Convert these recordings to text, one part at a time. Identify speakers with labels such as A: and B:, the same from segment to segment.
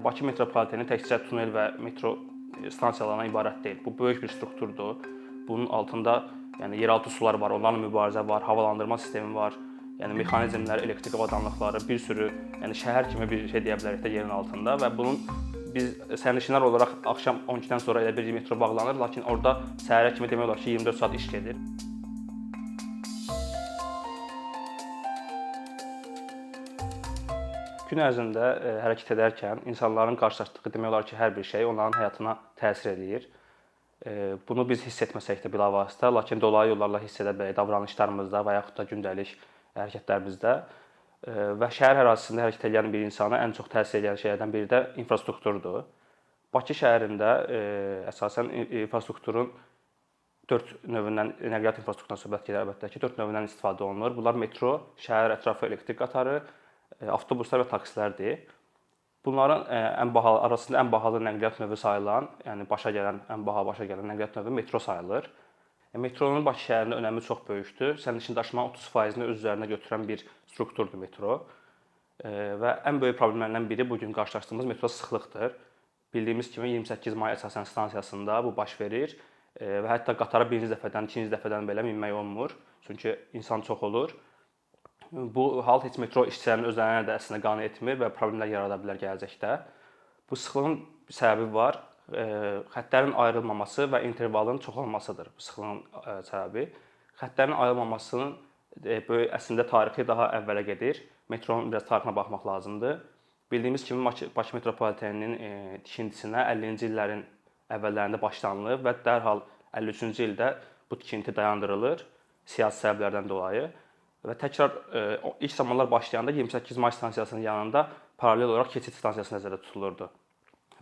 A: Bakı metropoliteni təkcə tunel və metro stansiyalarından ibarət deyil. Bu böyük bir strukturdur. Bunun altında yeraltı sular var, onlarla mübarizə var, havalandırma sistemi var. Mexanizmlər, elektrik avadanlıqları, bir sürü şəhər kimi bir şey deyə bilərik də yerin altında və bunun biz sərnişinlər olaraq axşam 12-dən sonra elə bir metro bağlanır, lakin orada səhərə kimi demək olar ki 24 saat iş gedir. Gün ərzində hərəkət edərkən insanların qarşılaşdığı demək olar ki, hər bir şey onların həyatına təsir edir. Bunu biz hiss etməsək də bilavasitə, lakin dolayı yollarla hiss edə bilərik davranışlarımızda və yaxud da gündəlik hərəkətlərimizdə. Və şəhər ərazisində hərəkət edən bir insana ən çox təsir edən şeylərdən biri də infrastrukturdur. Bakı şəhərində əsasən infrastrukturun 4 növündən, nəqliyyat infrastrukturundan söhbət gedir əlbəttə ki, 4 növündən istifadə olunur. Bunlar metro, şəhər ətrafı elektrik qatarı, avtobuslar və taksilərdir. Bunların arasında ən bahalı nəqliyyat növü sayılan, yəni başa gələn nəqliyyat növü metro sayılır. Metronun Bakı şəhərində önəmi çox böyükdür. Sərnişin daşımanın 30%-ni öz üzərinə götürən bir strukturdur metro. Və ən böyük problemlərdən biri bugün qarşılaşdığımız metro sıxlıqdır. Bildiyimiz kimi 28 may əsasən stansiyasında bu baş verir və hətta qatara birinci dəfədən, ikinci dəfədən belə minmək olmur. Çünki insan çox olur. Bu hal heç metro işçilərinin özlərinə də əslində qane etmir və problemlər yarada bilər gələcəkdə. Bu sıxlığın səbəbi var. Xəttlərin ayrılmaması və intervalın çox olmasıdır bu sıxlığın səbəbi. Xəttlərin ayrılmamasının əslində tarixi daha əvvələ gedir. Metronun biraz tarixinə baxmaq lazımdır. Bildiyimiz kimi Bakı metropoliteninin tikintisinə 50-ci illərin əvvəllərində başlanılıb və dərhal 53-cü ildə bu tikinti dayandırılır siyasi səbəblərdən dolayı. Və təkrar ilk zamanlar başlayanda 28 may stansiyasının yanında paralel olaraq keçid stansiyası nəzərdə tutulurdu.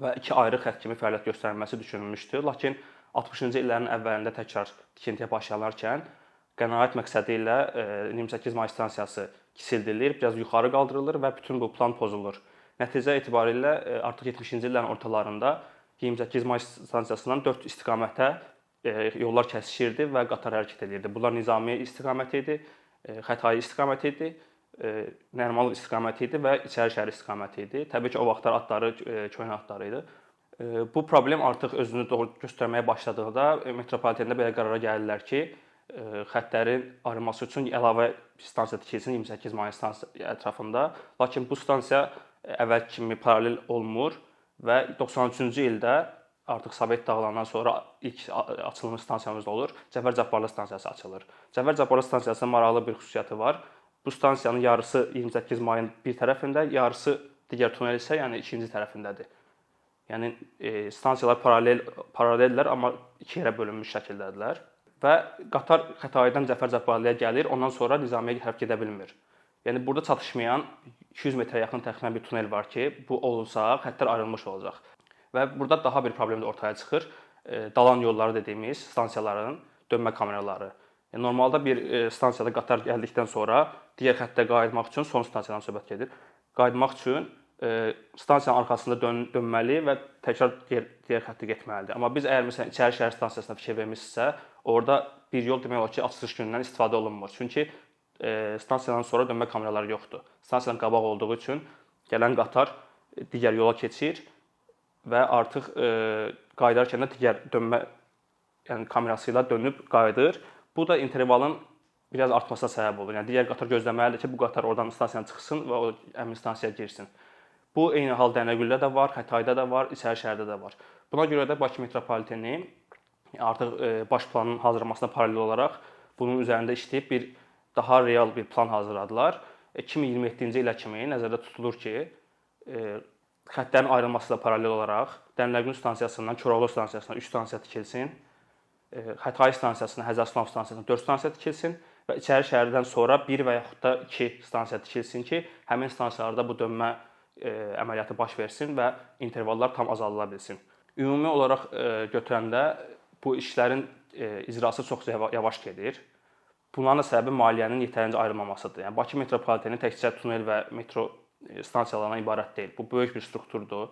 A: Və iki ayrı xətt kimi fəaliyyət göstərilməsi düşünülmüşdü. Lakin 60-cı illərin əvvəlində təkrar tikintiyə başlanarkən qənaət məqsədi ilə 28 may stansiyası kiçildilir, biraz yuxarı qaldırılır və bütün bu plan pozulur. Nəticə etibarilə artıq 70-ci illərin ortalarında 28 may stansiyasından 4 istiqamətə yollar kəsişirdi və qatar hərəkət edirdi. Bunlar Nizami istiqaməti idi, Xətai istiqaməti idi, Nərimanlıq istiqaməti idi və İçəri şəhər istiqaməti idi. Təbii ki, o vaxtlar adları köhnə adları idi. Bu problem artıq özünü göstərməyə başladıqda metropolitenda belə qərara gəlirlər ki, xəttlərin ayrılması üçün əlavə stansiya tikilsin 28 may stansiyası ətrafında. Lakin bu stansiya əvvəl kimi paralel olmur və 93-cü ildə artıq Sovet dağılandan sonra ilk açılmış stansiyamız olur. Cəfər Cabbarlı stansiyası açılır. Cəfər Cabbarlı stansiyasının maraqlı bir xüsusiyyəti var. Bu stansiyanın yarısı 28 mayın bir tərəfində, yarısı digər tunel isə ikinci tərəfindədir. Yəni stansiyalar paralellər, amma iki yerə bölünmüş şəkildədirlər. Və qatar Xətaidən Cəfər Cabbarlıya gəlir, ondan sonra Nizamiyə hərəkət edə bilmir. Yəni burada çatışmayan 200 metrə yaxın təxminən bir tunel var ki, bu olursa xəttlər ayrılmış olacaq. Və burada daha bir problem də ortaya çıxır. Dalan yolları dediyimiz stansiyaların dönmə kameraları. Normalda bir stansiyada qatar gəldikdən sonra digər xəttə qayıtmaq üçün son stansiyadan söhbət gedir. Qayıtmaq üçün stansiyanın arxasında dönməli və təkrar digər xəttə getməlidir. Amma biz əgər məsələn İçəri şəhər stansiyasına fikir vermişiksə, orada bir yol demək olar ki, açılış günündən istifadə olunmur. Çünki stansiyadan sonra dönmə kameraları yoxdur. Stansiyadan qabaq olduğu üçün gələn qatar digər yola keçir və artıq qayıdarkən də digər dönmə kamerası ilə dönüb qayıdır. Bu da intervalın biraz artmasına səbəb olur. Yəni digər qatar gözləməlidir ki, bu qatar oradan stansiyadan çıxsın və o həmin stansiyaya girsin. Bu eyni hal Dənəgüldə də var, Xətayda da var, İçəri şəhərdə də var. Buna görə də Bakı metropoliteni artıq baş planın hazırlanmasına paralel olaraq bunun üzərində işləyib bir daha real bir plan hazırladılar. 2027-ci ilə kimi nəzərdə tutulur ki, xəttlərin ayrılması ilə paralel olaraq Dəmirləgün stansiyasından Koroğlu stansiyasına 3 stansiya tikilsin, Xətai stansiyasına, Həzərsultan stansiyasına 4 stansiya tikilsin və İçəri şəhərdən sonra 1 və yaxud da 2 stansiya tikilsin ki, həmin stansiyalarda bu dönmə əməliyyatı baş versin və intervallar tam azaldıla bilsin. Ümumi olaraq götürəndə bu işlərin icrası çox yavaş gedir. Bunların da səbəbi maliyyənin yetərincə ayrılmamasıdır. Yəni Bakı metropoliteni təkcə tunel və metro stansiyalarından ibarət deyil. Bu böyük bir strukturdur.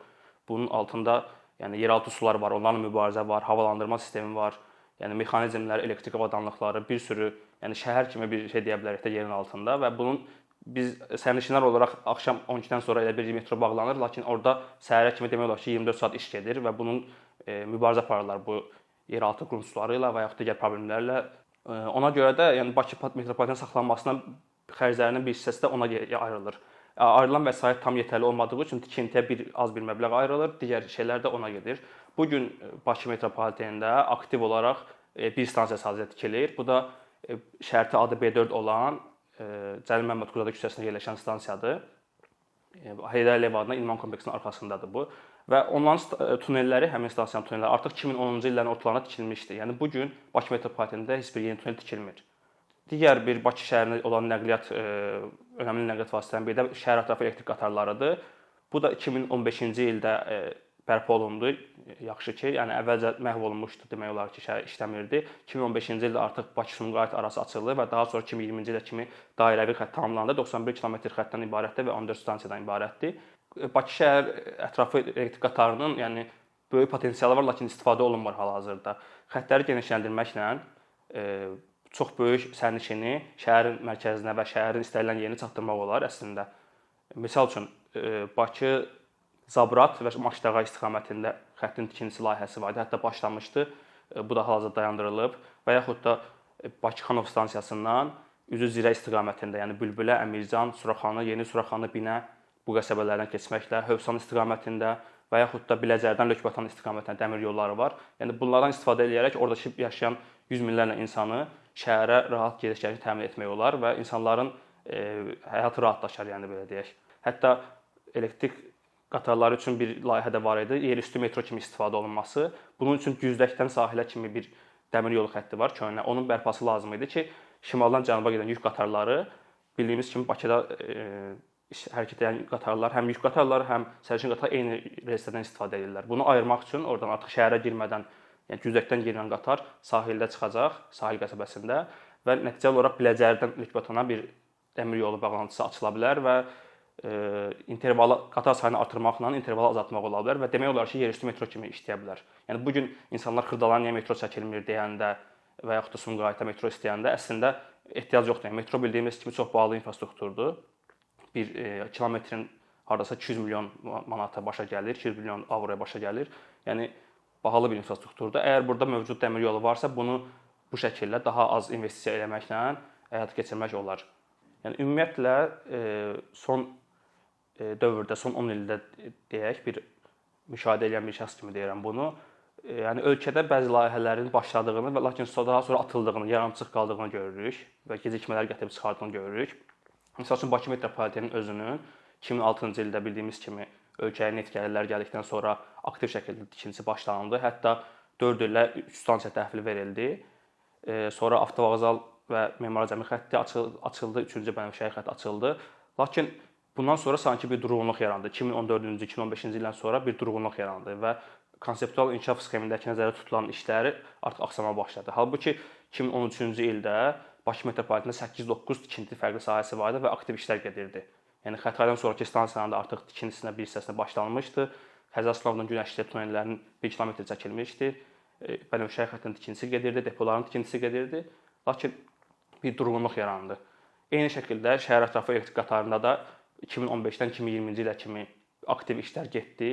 A: Bunun altında yeraltı sular var, onlarla mübarizə var, havalandırma sistemi var. Mexanizmlər, elektrik avadanlıqları, bir sürü şəhər kimi bir şey deyə bilərik də yerin altında və bunun biz sərnişinlər olaraq axşam 12-dən sonra elə bir metro bağlanır, lakin orada səhərə kimi demək olar ki, 24 saat iş gedir və bunun mübarizə aparırlar bu yeraltı quruluşları ilə və yaxud digər problemlərlə. Ona görə də yəni Bakı metropoliten saxlanmasına xərclərinin bir hissəsi də ona ayrılır. Ayrılan vəsait tam yetərli olmadığı üçün tikintiyə az bir məbləğ ayrılır, digər şeylər də ona gedir. Bu gün Bakı metropolitenində aktiv olaraq bir stansiya sadəcə tikilir. Bu da şərti adı B4 olan Cəlil Məmmədquluzadə küçəsində yerləşən stansiyadır. Heydər Əliyev adına İdman kompleksinin arxasındadır bu. Və onların tunelləri, həmin stansiyanın tunelləri artıq 2010-cu illərin ortalarına tikilmişdi. Yəni bu gün Bakı metropolitenində heç bir yeni tunel tikilmir. Digər bir Bakı şəhərinə olan önəmli nəqliyyat vasitələrindən biri də şəhər ətrafı elektrik qatarlarıdır. Bu da 2015-ci ildə bərpa olundu. Yaxşı ki, yəni əvvəlcə məhv olunmuşdu, demək olar ki, şəhər işləmirdi. 2015-ci ildə artıq Bakı-Sumqayıt arası açıldı və daha sonra 2020-ci ilə kimi dairəvi xətt tamamlandı. 91 kilometr xəttdən ibarətdir və 14 stansiyadan ibarətdir. Bakı şəhər ətrafı elektrik qatarının yəni böyük potensialı var, lakin istifadə olunmur hal-hazırda. Xəttləri genişləndirməklə çox böyük sərnişini şəhərin mərkəzinə və şəhərin istənilən yerinə çatdırmaq olar əslində. Məsəl üçün Bakı Zabrat və Maşdağa istiqamətində xəttin tikintisi layihəsi var idi. Hətta başlamışdı. Bu da hal-hazırda dayandırılıb və yaxud da Bakı Xanov stansiyasından üzü Zirə istiqamətində, yəni Bülbülə, Əmircan, Suraxanı, Yeni Suraxanı, Binə bu qəsəbələrdən keçməklə Hövsan istiqamətində və yaxud da Biləcərdən Lökbatan istiqamətində dəmir yolları var. Yəni bunlardan istifadə edərək oradakı yaşayan yüz minlərlə insanı şəhərə rahat gediş-gəliş təmin etmək olar və insanların həyatı rahatlaşar, yəni belə deyək. Hətta elektrik qatarları üçün bir layihə də var idi, yerüstü metro kimi istifadə olunması. Bunun üçün Güzdəkdən sahilə kimi bir dəmir yolu xətti var, köhnə. Onun bərpası lazım idi ki, şimaldan cənuba gedən yük qatarları bildiyimiz kimi Bakıda hərəkət edən qatarlar, həm yük qatarları, həm sərnişin qatarları eyni relslərdən istifadə edirlər. Bunu ayırmaq üçün oradan artıq şəhərə girmədən, yəni Güzdəkdən girilən qatar sahildə çıxacaq, sahil qəsəbəsində və nəticəli olaraq Biləcərdən Lökbatana bir dəmir yolu bağlantısı açıla bilər və intervalı qatar sayını artırmaqla intervalı azaltmaq ola bilər və demək olar ki, yerüstü metro kimi işləyə bilər. Yəni bu gün insanlar Xırdalan niyə metro çəkilmir deyəndə və yaxud da Sumqayıta metro istəyəndə əslində ehtiyac yoxdur. Yəni metro bildiyimiz kimi çox bahalı infrastrukturdur. Bir kilometrin hardasa 200 milyon manata başa gəlir, 200 milyon avroya başa gəlir. Yəni bahalı bir infrastrukturdur. Əgər burada mövcud dəmir yolu varsa, bunu bu şəkildə daha az investisiya etməklə həyata keçirmək olar. Yəni ümumiyyətlə son dövrdə, son 10 ildə deyək, bir müşahidə edən bir şəxs kimi deyirəm bunu. Yəni ölkədə bəzi layihələrin başladığını və lakin daha sonra atıldığını, yarımçıq qaldığını görürük və gecikmələr gətirib çıxardığını görürük. Məsəl üçün Bakı metropoliteninin özünün 2006-cı ildə bildiyimiz kimi ölkəyə neft gəlirlər gəldikdən sonra aktiv şəkildə tikintisi başlanıldı. Hətta 4 illə 3 stansiya təhvili verildi. Sonra avtovağzal və memari cəmi xətti açıldı, 3-cü bənövşəyi xətt açıldı. Lakin bundan sonra sanki bir durğunluq yarandı. 2014-cü, 2015-ci ildən sonra bir durğunluq yarandı və konseptual inkişaf sxemindəki nəzərdə tutulan işləri artıq axsamağa başladı. Halbuki 2013-cü ildə Bakı metropolitenində 8-9 tikinti fərqli sahəsi var idi və aktiv işlər gedirdi. Yəni Xətraydan sonrakı stansiyanın da artıq tikintisinə bir hissəsinə başlanmışdı. Xəzər Sınavdan Günəşli tunellərinin 1 kilometr çəkilmişdi. Bənövşəyi xəttinin tikintisi gedirdi, depoların tikintisi gedirdi. Lakin bir durğunluq yarandı. Eyni şəkildə şəhər ətrafı elektrik qatarında da 2015-dən 2020-ci ilə kimi aktiv işlər getdi.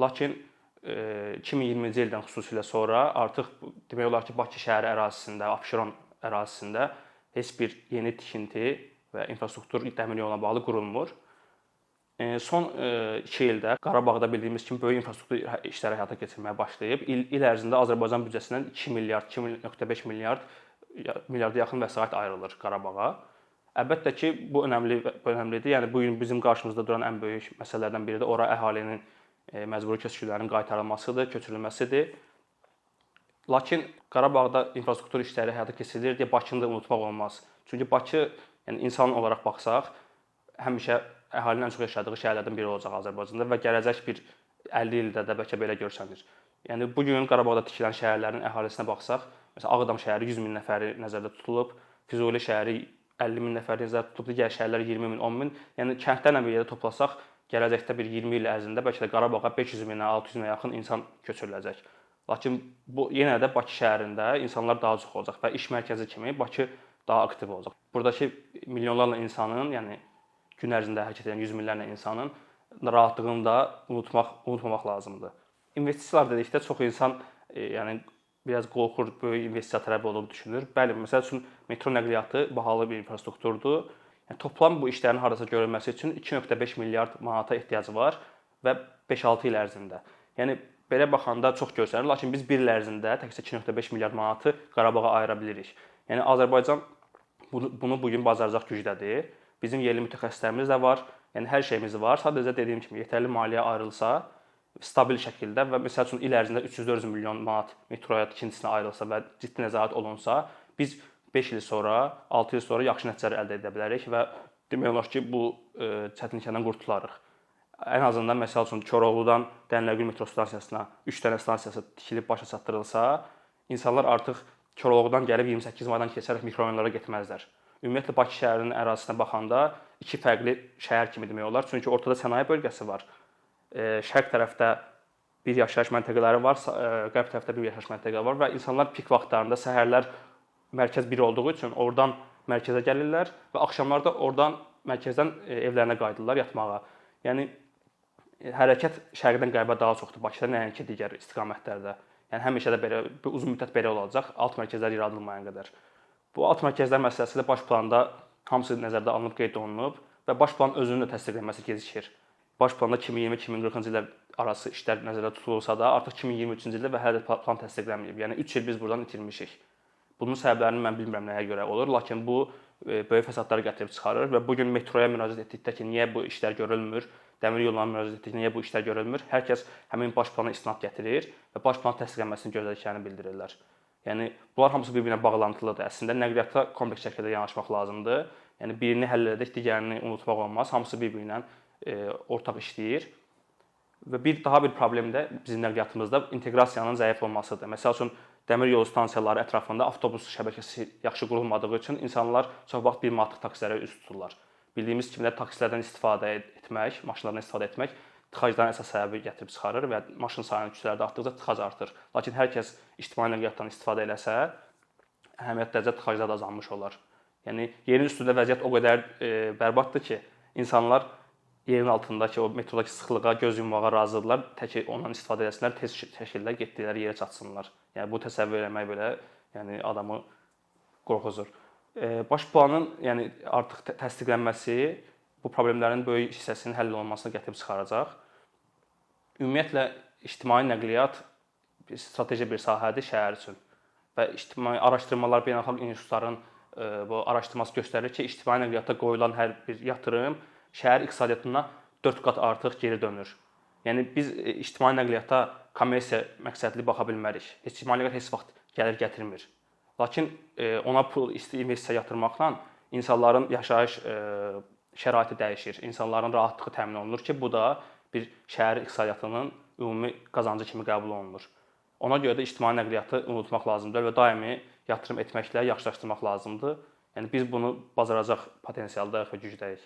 A: Lakin 2020-ci ildən xüsusilə sonra artıq demək olar ki, Bakı şəhəri ərazisində, Abşeron ərazisində heç bir yeni tikinti və infrastruktur dəmir yoluna bağlı qurulmur. Son 2 ildə Qarabağda bildiyimiz kimi böyük infrastruktur işləri həyata keçirməyə başlayıb. İl ərzində Azərbaycan büdcəsindən 2 milyard, 2.5 milyarda yaxın vəsait ayrılır Qarabağa. Əlbəttə ki, bu önəmlidir. Yəni bu gün bizim qarşımızda duran ən böyük məsələlərdən biri də ora əhalinin məcburi köçkünlərin qaytarılmasıdır, köçürülməsidir. Lakin Qarabağda infrastruktur işləri həyata keçirilir deyə Bakını da unutmaq olmaz. Çünki Bakı, yəni insan olaraq baxsaq, həmişə əhalinin ən çox yaşadığı şəhərlərdən biri olacaq Azərbaycanda və gələcək bir 50 ildə də bəlkə belə görsənir. Yəni bu gün Qarabağda tikilən şəhərlərin əhalisinə baxsaq, məsələn Ağdam şəhəri 100 min nəfəri nəzərdə tutulub, Füzuli şəhəri 50 min nəfəri nəzərdə tutulub, digər şəhərlər 20 min, 10 min. Yəni kəndlərlə bir yerdə toplasaq, gələcəkdə bir 20 il ərzində bəlkə də Qarabağa 500 minə, 600 minə yaxın insan köçürüləcək. Lakin bu yenə də Bakı şəhərində insanlar daha çox olacaq və iş mərkəzi kimi Bakı daha aktiv olacaq. Buradakı milyonlarla insanın, yəni gün ərzində hərəkət edən yüz minlərlə insanın rahatlığını da unutmamaq lazımdır. İnvestisiyalar dedikdə çox insan yəni biraz qorxur, böyük investisiya tələb olub düşünür. Bəli, məsəl üçün metro nəqliyyatı bahalı bir infrastrukturdur. Yəni toplam bu işlərin hardasa görülməsi üçün 2.5 milyard manata ehtiyacı var və 5-6 il ərzində. Yəni belə baxanda çox göstərir, lakin biz 1 il ərzində təkcə 2.5 milyard manatı Qarabağa ayıra bilirik. Yəni Azərbaycan bunu bu gün bacaracaq gücdədir. Bizim yerli mütəxəssislərimiz də var. Yəni hər şeyimiz var. Sadəcə dediyim kimi yetərli maliyyə ayrılsa, stabil şəkildə və məsəl üçün il ərzində 300-400 milyon manat metroya tikintisinə ayrılsa və ciddi nəzarət olunsa, biz 5 il sonra, 6 il sonra yaxşı nəticələr əldə edə bilərik və demək olar ki, bu çətinliklərdən qurtularıq. Ən azından məsəl üçün Koroğludan Dənilərgül metro stansiyasına 3 dənə stansiyası tikilib başa çatdırılsa, insanlar artıq Koroğludan gəlib 28 maydan keçərək mikrorayonlara getməzlər. Ümumiyyətlə Bakı şəhərinin ərazisinə baxanda iki fərqli şəhər kimi demək olar. Çünki ortada sənaye bölgəsi var. Şərq tərəfdə bir yaşayış məntəqələri var, qərb tərəfdə bir yaşayış məntəqələri var və insanlar pik vaxtlarında səhərlər mərkəz biri olduğu üçün oradan mərkəzə gəlirlər və axşamlar da oradan mərkəzdən evlərinə qayıdırlar yatmağa. Yəni hərəkət şərqdən qərbə daha çoxdur Bakıda, nəinki digər istiqamətlərdə. Yəni həmişə də belə, uzun müddət belə olacaq, alt mərkəzlər yaradılmayana qədər. Bu alt mərkəzlər məsələsi də baş planda hamısı nəzərdə alınıb, qeyd olunub və baş planın özünün də təsdiqlənməsi gecikir. Baş planda 2020-2040-cı illər arası işlər nəzərdə tutulursa da, artıq 2023-cü ildə və hələ də plan təsdiqlənməyib. Yəni 3 il biz buradan itirmişik. Bunun səbəblərini mən bilmirəm nəyə görə olur, lakin bu böyük fəsadları gətirib çıxarır və bu gün metroya müraciət etdikdə ki, niyə bu işlər görülmür, dəmir yollarına müraciət etdikdə niyə bu işlər görülmür, hər kəs həmin baş plana istinad gətirir və baş planın təsdiqlənməsini gözlədiklərini bildirirlər. Yəni bunlar hamısı bir-birinə bağlantılıdır. Əslində nəqliyyata kompleks şəkildə yanaşmaq lazımdır. Yəni birini həll edək, digərini unutmaq olmaz. Hamısı bir-birinə ortaq işləyir. Və daha bir problem də bizim nəqliyyatımızda inteqrasiyanın zəif olmasıdır. Məsəl üçün dəmir yolu stansiyaları ətrafında avtobus şəbəkəsi yaxşı qurulmadığı üçün insanlar çox vaxt bir manatlıq taksilərə üz tuturlar. Bildiyimiz kimi də taksilərdən istifadə etmək, maşınlardan istifadə etmək tıxacların əsas səbəbi gətirib çıxarır və maşın sayının küçələrdə artdıqca tıxac artır. Lakin hər kəs ictimai nəqliyyatdan istifadə eləsə, əhəmiyyət dərəcə tıxaclar da azalmış olar. Yəni yerin üstündə vəziyyət o qədər bərbaddır ki, insanlar yerin altındakı o metrodakı sıxlığa göz yummağa razıdırlar, tək ondan istifadə etsinlər, tez şəkildə getdikləri yerə çatsınlar. Yəni bu təsəvvür etmək belə, yəni adamı qorxuzur. Baş planın yəni artıq təsdiqlənməsi bu problemlərin böyük hissəsinin həll olunmasına gətirib çıxaracaq. Ümumiyyətlə ictimai nəqliyyat strateji bir sahədir şəhər üçün və ictimai araşdırmalar, beynəlxalq institutların bu araşdırması göstərir ki, ictimai nəqliyyata qoyulan hər bir yatırım şəhər iqtisadiyyatına 4 qat artıq geri dönür. Yəni biz ictimai nəqliyyata kommersiya məqsədli baxa bilmərik. İctimai nəqliyyat heç vaxt gəlir gətirmir. Lakin ona pul investisiya yatırmaqla insanların yaşayış şəraiti dəyişir. İnsanların rahatlığı təmin olunur ki, bu da bir şəhər iqtisadiyyatının ümumi qazancı kimi qəbul olunur. Ona görə də ictimai nəqliyyatı unutmaq lazımdır və daimi yatırım etməklə yaxşılaşdırmaq lazımdır. Yəni biz bunu bacaracaq potensialdayıq və gücdəyik.